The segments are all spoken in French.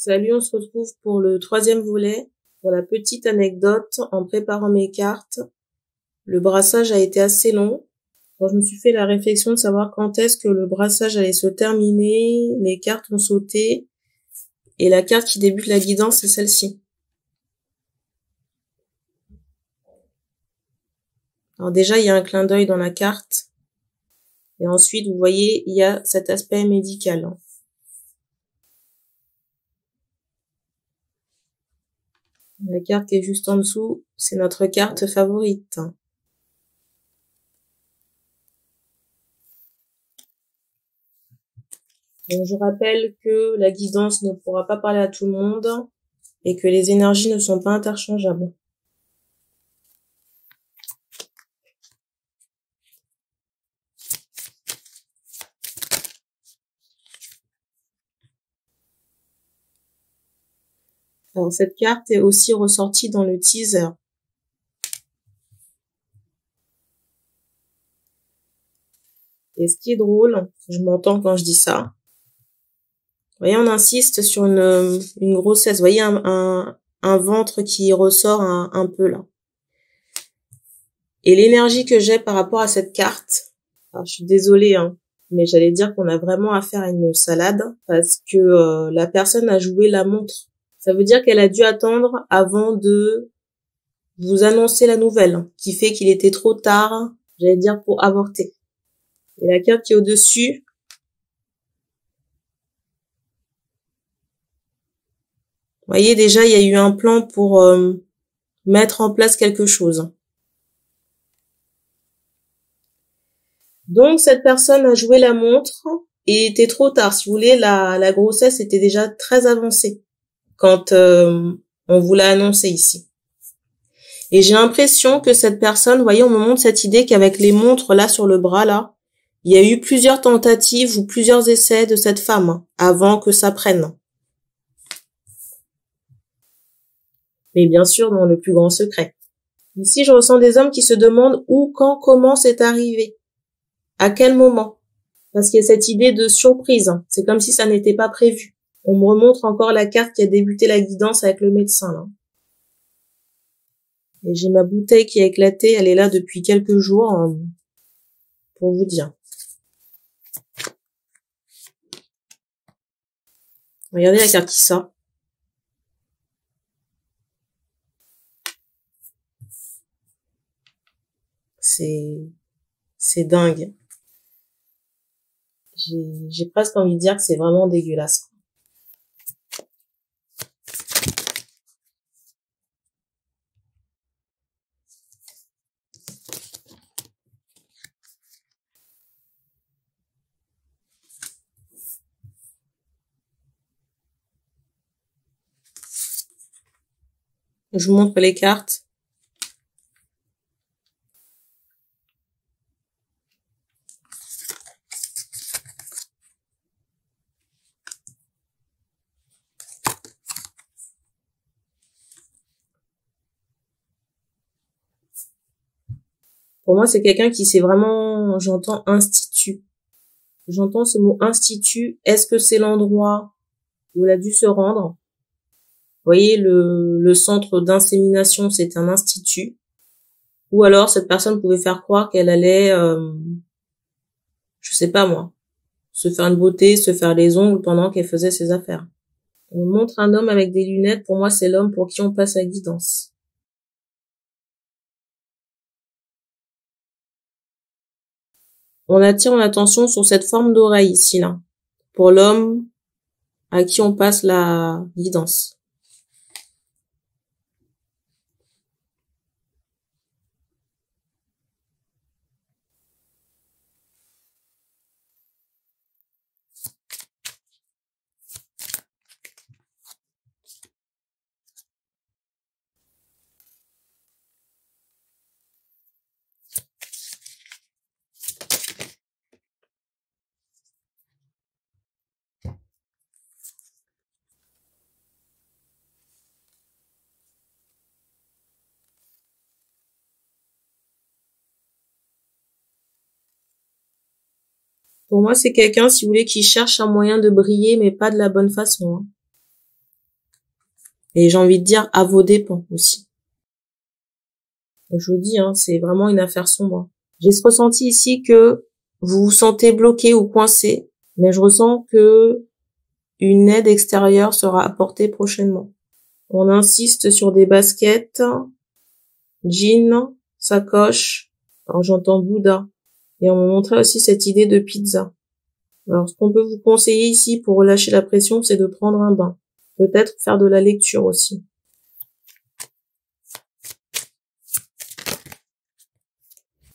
Salut, on se retrouve pour le troisième volet. Pour la petite anecdote, en préparant mes cartes, le brassage a été assez long. Quand je me suis fait la réflexion de savoir quand est-ce que le brassage allait se terminer, les cartes ont sauté, et la carte qui débute la guidance, c'est celle-ci. Alors déjà, il y a un clin d'œil dans la carte, et ensuite, vous voyez, il y a cet aspect médical. La carte qui est juste en dessous, c'est notre carte favorite. Donc, je rappelle que la guidance ne pourra pas parler à tout le monde et que les énergies ne sont pas interchangeables. Alors, cette carte est aussi ressortie dans le teaser. Et ce qui est drôle, je m'entends quand je dis ça. Vous voyez, on insiste sur une grossesse. Vous voyez un ventre qui ressort un peu là. Et l'énergie que j'ai par rapport à cette carte, alors je suis désolée, mais j'allais dire qu'on a vraiment affaire à une salade parce que la personne a joué la montre. Ça veut dire qu'elle a dû attendre avant de vous annoncer la nouvelle, qui fait qu'il était trop tard, j'allais dire, pour avorter. Et la carte qui est au-dessus, vous voyez, déjà, il y a eu un plan pour mettre en place quelque chose. Donc, cette personne a joué la montre et était trop tard. Si vous voulez, la grossesse était déjà très avancée quand on vous l'a annoncé ici. Et j'ai l'impression que cette personne, vous voyez, on me montre cette idée qu'avec les montres là sur le bras là, il y a eu plusieurs tentatives ou plusieurs essais de cette femme avant que ça prenne. Mais bien sûr, dans le plus grand secret. Ici, je ressens des hommes qui se demandent où, quand, comment c'est arrivé. À quel moment? Parce qu'il y a cette idée de surprise. C'est comme si ça n'était pas prévu. On me remontre encore la carte qui a débuté la guidance avec le médecin, là. Et j'ai ma bouteille qui a éclaté. Elle est là depuis quelques jours, pour vous dire. Regardez la carte qui sort. C'est dingue. J'ai presque envie de dire que c'est vraiment dégueulasse. Je vous montre les cartes. Pour moi, c'est quelqu'un qui s'est vraiment, j'entends institut. J'entends ce mot institut. Est-ce que c'est l'endroit où elle a dû se rendre? Vous voyez, le centre d'insémination, c'est un institut. Ou alors, cette personne pouvait faire croire qu'elle allait, je sais pas moi, se faire une beauté, se faire les ongles pendant qu'elle faisait ses affaires. On montre un homme avec des lunettes. Pour moi, c'est l'homme pour qui on passe la guidance. On attire mon attention sur cette forme d'oreille ici, là. Pour l'homme à qui on passe la guidance. Pour moi, c'est quelqu'un, si vous voulez, qui cherche un moyen de briller, mais pas de la bonne façon. Et j'ai envie de dire à vos dépens aussi. Donc, je vous dis, hein, c'est vraiment une affaire sombre. J'ai ce ressenti ici que vous vous sentez bloqué ou coincé, mais je ressens que une aide extérieure sera apportée prochainement. On insiste sur des baskets, jeans, sacoche. Alors j'entends Bouddha. Et on me montrait aussi cette idée de pizza. Alors ce qu'on peut vous conseiller ici pour relâcher la pression, c'est de prendre un bain. Peut-être faire de la lecture aussi.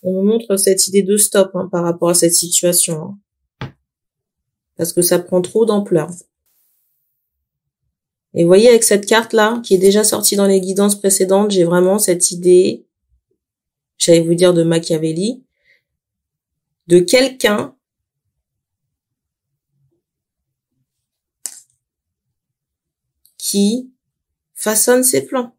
On me montre cette idée de stop par rapport à cette situation. Parce que ça prend trop d'ampleur. Et vous voyez, avec cette carte-là, qui est déjà sortie dans les guidances précédentes, j'ai vraiment cette idée, j'allais vous dire de Machiavelli, de quelqu'un qui façonne ses plans.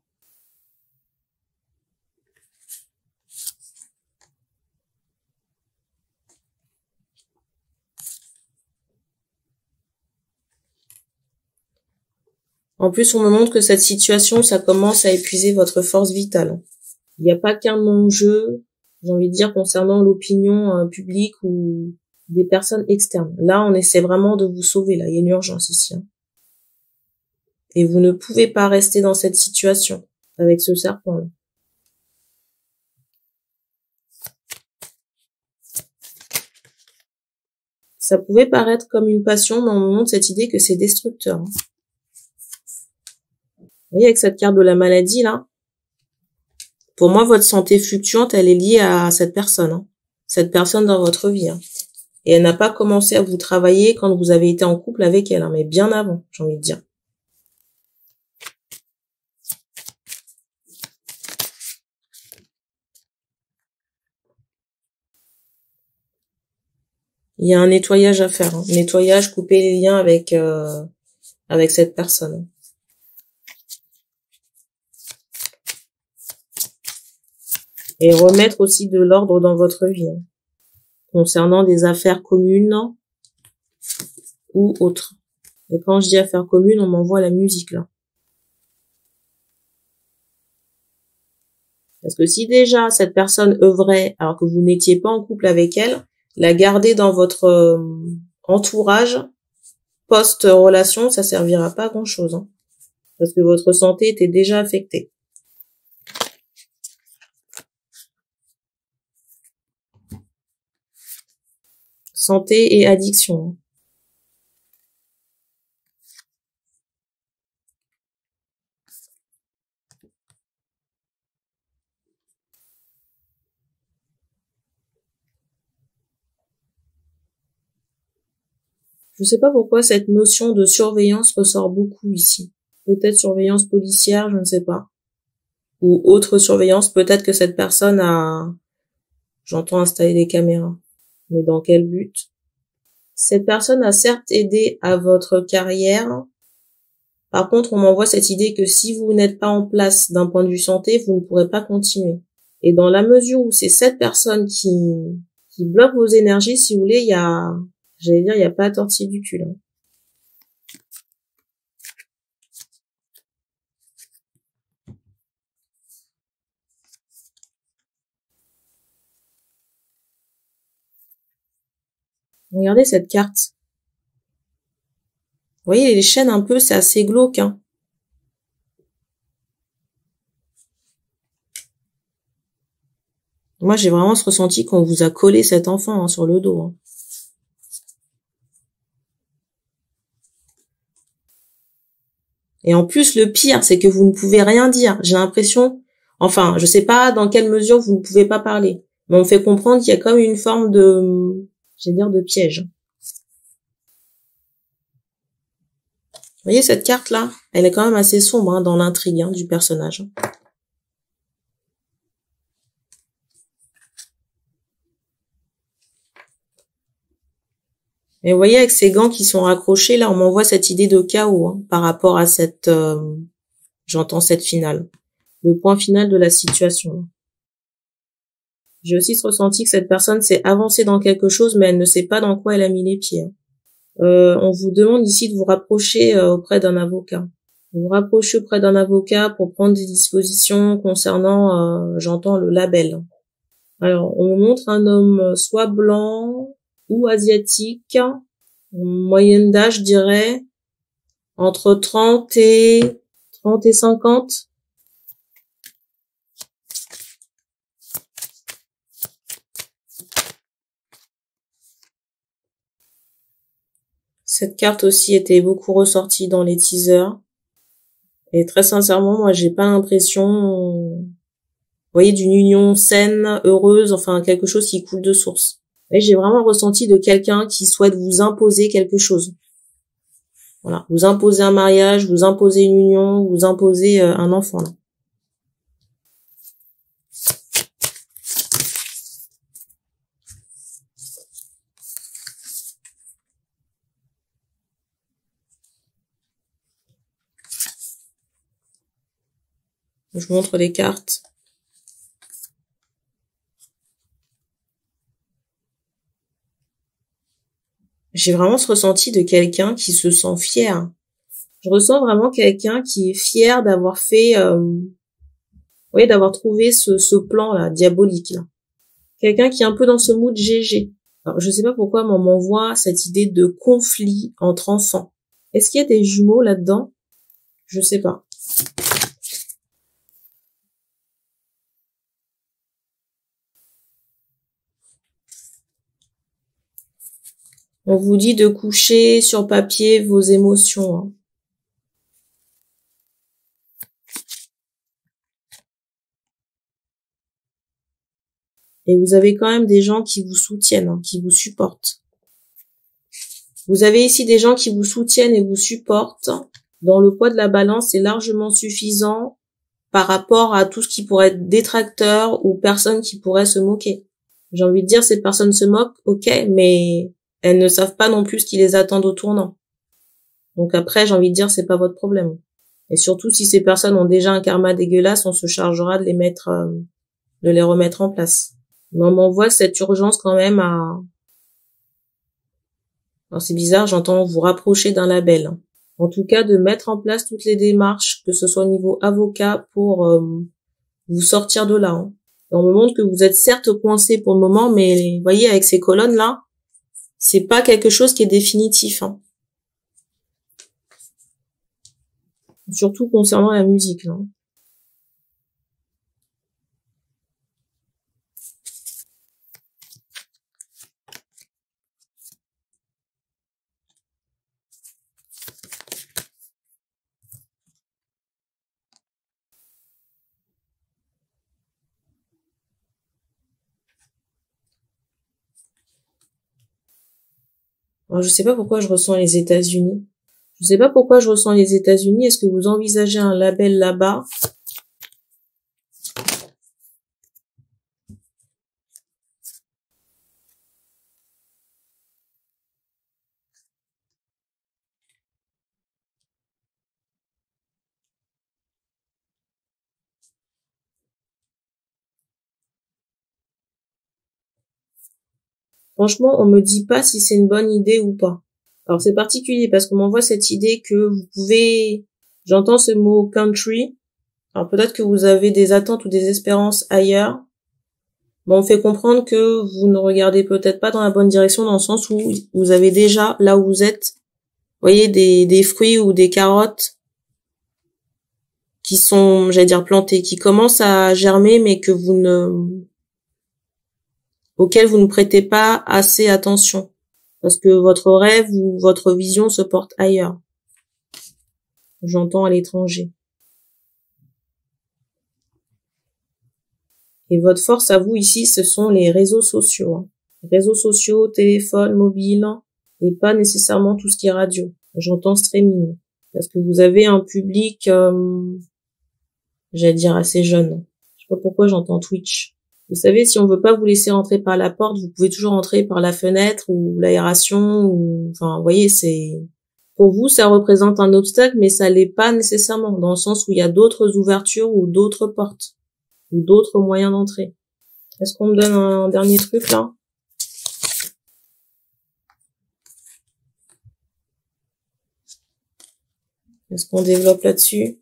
En plus, on me montre que cette situation, ça commence à épuiser votre force vitale. Il n'y a pas qu'un enjeu, j'ai envie de dire, concernant l'opinion publique ou des personnes externes. Là, on essaie vraiment de vous sauver. Là, il y a une urgence ici. Et vous ne pouvez pas rester dans cette situation avec ce serpent-là. Ça pouvait paraître comme une passion, mais on me montre cette idée que c'est destructeur. Vous voyez, avec cette carte de la maladie, là, pour moi, votre santé fluctuante, elle est liée à cette personne. Cette personne dans votre vie. Et elle n'a pas commencé à vous travailler quand vous avez été en couple avec elle, mais bien avant, j'ai envie de dire. Il y a un nettoyage à faire. Nettoyage, couper les liens avec cette personne. Et remettre aussi de l'ordre dans votre vie. Concernant des affaires communes ou autres. Et quand je dis affaires communes, on m'envoie la musique, là. Parce que si déjà cette personne œuvrait alors que vous n'étiez pas en couple avec elle, la garder dans votre entourage post-relation, ça servira pas à grand-chose. Parce que votre santé était déjà affectée. Santé et addiction. Je sais pas pourquoi cette notion de surveillance ressort beaucoup ici. Peut-être surveillance policière, je ne sais pas. Ou autre surveillance, peut-être que cette personne a, j'entends installer des caméras. Mais dans quel but? Cette personne a certes aidé à votre carrière. Par contre, on m'envoie cette idée que si vous n'êtes pas en place d'un point de vue santé, vous ne pourrez pas continuer. Et dans la mesure où c'est cette personne qui bloque vos énergies, si vous voulez, il y a pas à tortiller du cul, là. Regardez cette carte. Vous voyez les chaînes un peu, c'est assez glauque, Moi, j'ai vraiment ce ressenti qu'on vous a collé cet enfant sur le dos. Et en plus, le pire, c'est que vous ne pouvez rien dire. J'ai l'impression, enfin, je sais pas dans quelle mesure vous ne pouvez pas parler, mais on me fait comprendre qu'il y a comme une forme de, de piège. Vous voyez cette carte-là, elle est quand même assez sombre dans l'intrigue du personnage. Et vous voyez, avec ces gants qui sont raccrochés, là, on m'envoie cette idée de chaos par rapport à cette, j'entends cette finale, le point final de la situation. J'ai aussi ce ressenti que cette personne s'est avancée dans quelque chose, mais elle ne sait pas dans quoi elle a mis les pieds. On vous demande ici de vous rapprocher auprès d'un avocat. Vous vous rapprochez auprès d'un avocat pour prendre des dispositions concernant, j'entends, le label. Alors, on me montre un homme soit blanc ou asiatique, moyenne d'âge, je dirais, entre 30 et 50. Cette carte aussi était beaucoup ressortie dans les teasers. Et très sincèrement, moi, j'ai pas l'impression, vous voyez, d'une union saine, heureuse, enfin, quelque chose qui coule de source. Et j'ai vraiment ressenti de quelqu'un qui souhaite vous imposer quelque chose. Voilà. Vous imposer un mariage, vous imposer une union, vous imposer un enfant, là. Je vous montre les cartes. J'ai vraiment ce ressenti de quelqu'un qui se sent fier. Je ressens vraiment quelqu'un qui est fier d'avoir fait, oui, d'avoir trouvé ce plan-là, diabolique, là. Quelqu'un qui est un peu dans ce mood GG. Alors, je sais pas pourquoi, mais on m'envoie cette idée de conflit entre enfants. Est-ce qu'il y a des jumeaux là-dedans? Je sais pas. On vous dit de coucher sur papier vos émotions, hein. Et vous avez quand même des gens qui vous soutiennent, hein, qui vous supportent. Vous avez ici des gens qui vous soutiennent et vous supportent. Dans le poids de la balance, c'est largement suffisant par rapport à tout ce qui pourrait être détracteur ou personne qui pourrait se moquer. J'ai envie de dire, ces personnes se moquent, ok, mais elles ne savent pas non plus ce qui les attend au tournant. Donc après, j'ai envie de dire, c'est pas votre problème. Et surtout, si ces personnes ont déjà un karma dégueulasse, on se chargera de de les remettre en place. Mais on m'envoie cette urgence quand même à... Alors c'est bizarre, j'entends vous rapprocher d'un label. En tout cas, de mettre en place toutes les démarches, que ce soit au niveau avocat, pour vous sortir de là, hein. Et on me montre que vous êtes certes coincé pour le moment, mais vous voyez, avec ces colonnes-là, c'est pas quelque chose qui est définitif, hein. Surtout concernant la musique, là. Alors, je sais pas pourquoi je ressens les États-Unis. Je sais pas pourquoi je ressens les États-Unis. Est-ce que vous envisagez un label là-bas? Franchement, on me dit pas si c'est une bonne idée ou pas. Alors, c'est particulier parce qu'on m'envoie cette idée que vous pouvez... J'entends ce mot country. Alors, peut-être que vous avez des attentes ou des espérances ailleurs. Mais on fait comprendre que vous ne regardez peut-être pas dans la bonne direction dans le sens où vous avez déjà, là où vous êtes, vous voyez, des fruits ou des carottes qui sont, j'allais dire, plantés, qui commencent à germer, mais que auxquels vous ne prêtez pas assez attention. Parce que votre rêve ou votre vision se porte ailleurs. J'entends à l'étranger. Et votre force à vous ici, ce sont les réseaux sociaux, hein. Réseaux sociaux, téléphone, mobile, et pas nécessairement tout ce qui est radio. J'entends streaming. Parce que vous avez un public, j'allais dire assez jeune. Je sais pas pourquoi j'entends Twitch. Vous savez, si on veut pas vous laisser entrer par la porte, vous pouvez toujours entrer par la fenêtre ou l'aération ou, enfin, vous voyez, c'est, pour vous, ça représente un obstacle, mais ça l'est pas nécessairement, dans le sens où il y a d'autres ouvertures ou d'autres portes, ou d'autres moyens d'entrée. Est-ce qu'on me donne un dernier truc, là? Est-ce qu'on développe là-dessus?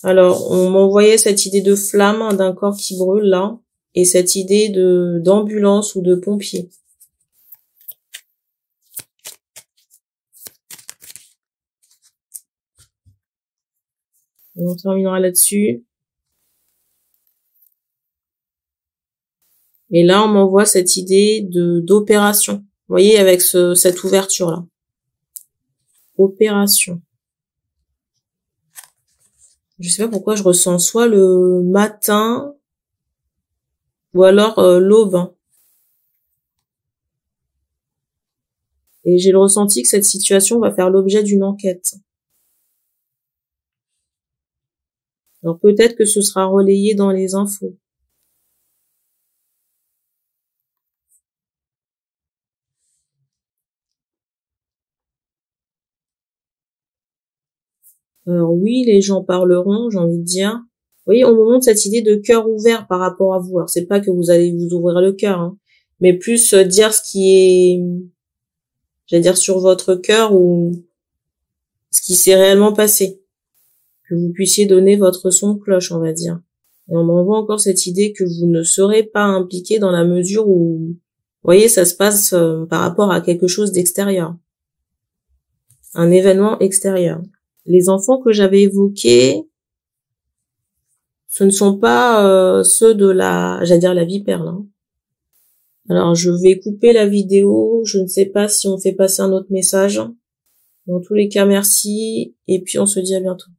Alors, on m'envoyait cette idée de flamme, hein, d'un corps qui brûle, là, et cette idée d'ambulance ou de pompier. On terminera là-dessus. Et là, on m'envoie cette idée d'opération. Vous voyez, avec cette ouverture-là. Opération. Je sais pas pourquoi je ressens soit le matin ou alors l'aube. Hein. Et j'ai le ressenti que cette situation va faire l'objet d'une enquête. Alors peut-être que ce sera relayé dans les infos. Alors oui, les gens parleront, j'ai envie de dire. Vous voyez, on me montre cette idée de cœur ouvert par rapport à vous. Alors c'est pas que vous allez vous ouvrir le cœur, hein, mais plus dire ce qui est, j'allais dire, sur votre cœur ou ce qui s'est réellement passé. Que vous puissiez donner votre son de cloche, on va dire. Et on m'envoie encore cette idée que vous ne serez pas impliqué dans la mesure où, vous voyez, ça se passe par rapport à quelque chose d'extérieur. Un événement extérieur. Les enfants que j'avais évoqués, ce ne sont pas ceux de j'allais dire la vipère, là. Alors, je vais couper la vidéo. Je ne sais pas si on fait passer un autre message. Dans tous les cas, merci. Et puis, on se dit à bientôt.